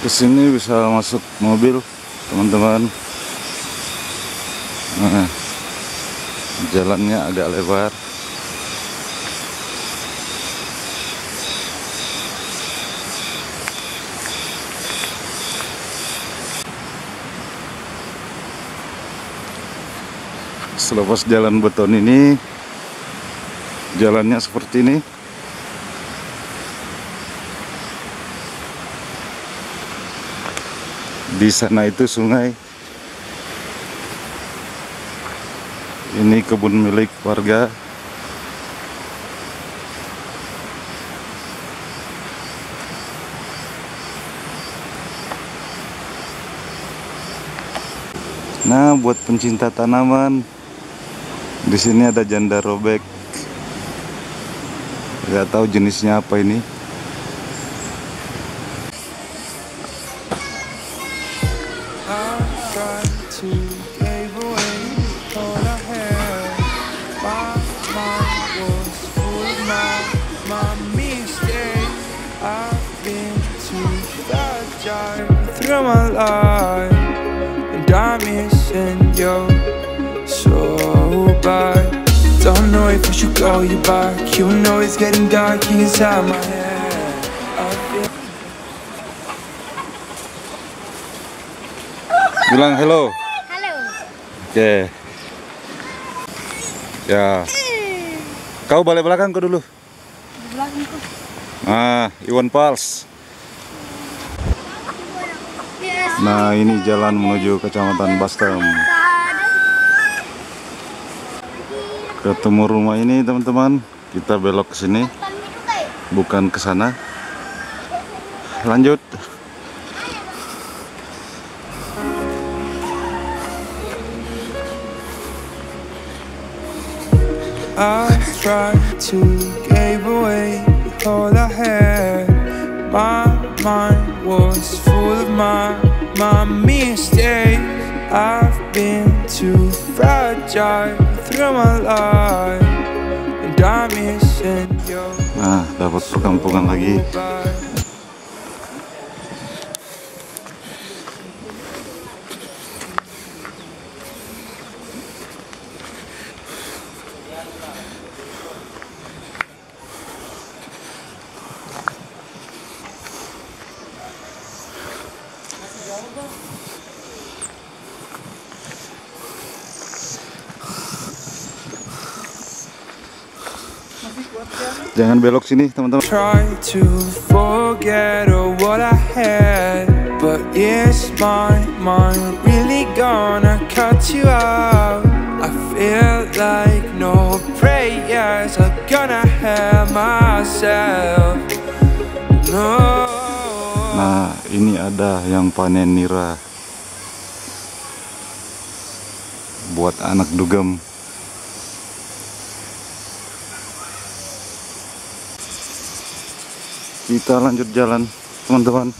Kesini bisa masuk mobil, teman-teman. Nah, jalannya agak lebar. Selepas jalan beton ini, jalannya seperti ini. Di sana itu sungai. Ini kebun milik warga. Nah, buat pencinta tanaman, di sini ada janda robek. Gak tahu jenisnya apa ini. Don't know if I should call you back. You know it's getting dark inside my head. Bilang hello. Halo. Oke. Ya. Kau balik belakang ke dulu. Belakangku. Ah, Iwan Pals. Nah, ini jalan menuju Kecamatan Bastem. Ketemu rumah ini, teman-teman. Kita belok ke sini, bukan ke sana. Lanjut. I tried to give away all I had. My mind was full of my mistakes. I've been too fragile through my life, and I'm missing you. Nah, dapat perkampungan lagi. Jangan belok sini, teman-teman. Try to forget all what I had, but is my mind really gonna cut you out? I feel like no prayers are gonna help myself. No. Nah, ini ada yang panen nira buat anak dugem. Kita lanjut jalan, teman-teman.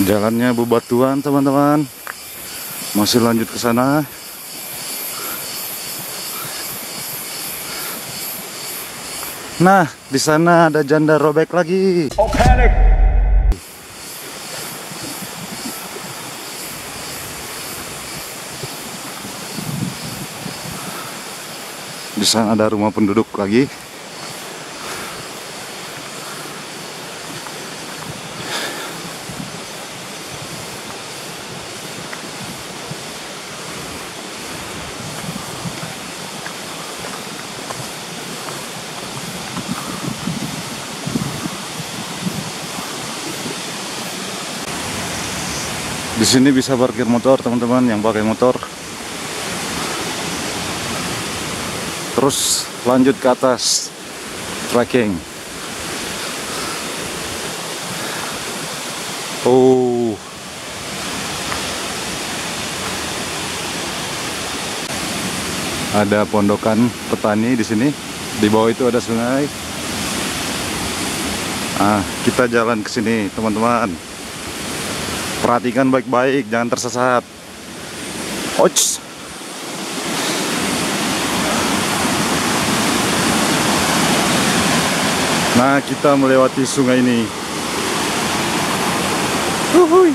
Jalannya bebatuan, teman-teman. Masih lanjut ke sana. Nah, di sana ada janda robek lagi. Oh, panic. Di sana ada rumah penduduk lagi. Di sini bisa parkir motor, teman-teman yang pakai motor. Terus lanjut ke atas, trekking. Oh. Ada pondokan petani di sini. Di bawah itu ada sungai. Ah, kita jalan ke sini, teman-teman. Perhatikan baik-baik, jangan tersesat. Ouch. Nah, kita melewati sungai ini. Uhuy.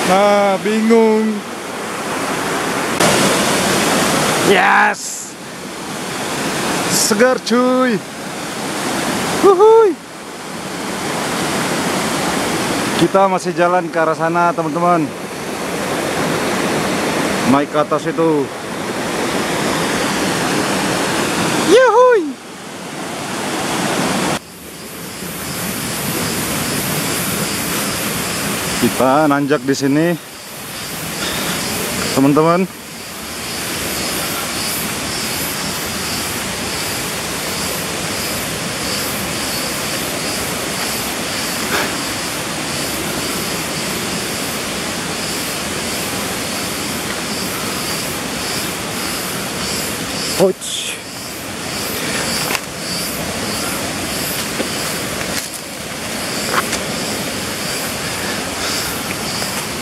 Nah, bingung. Yes. Segar cuy. Uhuy. Kita masih jalan ke arah sana, teman-teman. Naik ke atas itu. Yuhuy. Kita nanjak di sini, teman-teman. Ouch.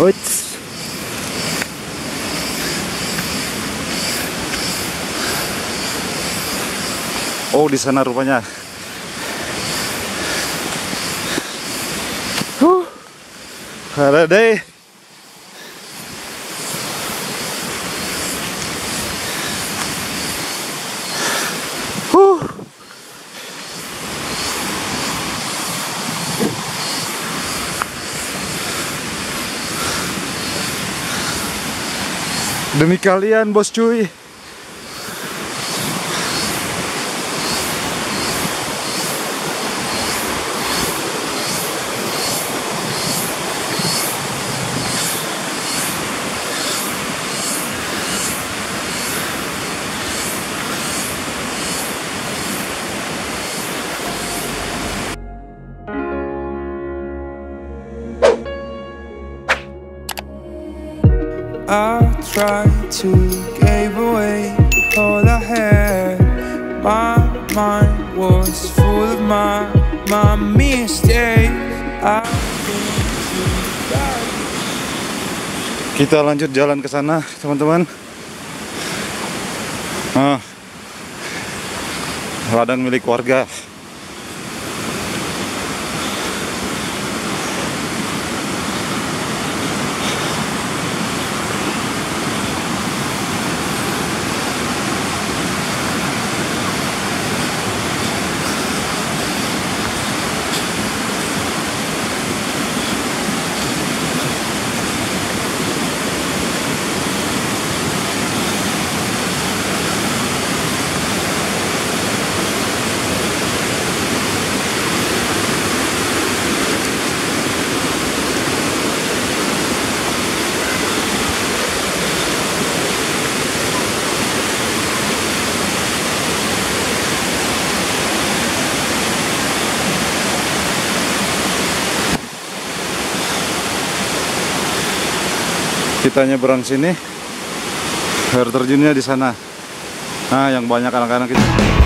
Ouch. Oh, di sana rupanya. Ada deh. Demi kalian, bos cuy. I tried to give away all I had. My mind was full of my mistakes. Kita lanjut jalan ke sana, teman-teman. Ladang milik warga. Kita nyebrang sini, air terjunnya di sana. Nah, yang banyak anak-anak itu.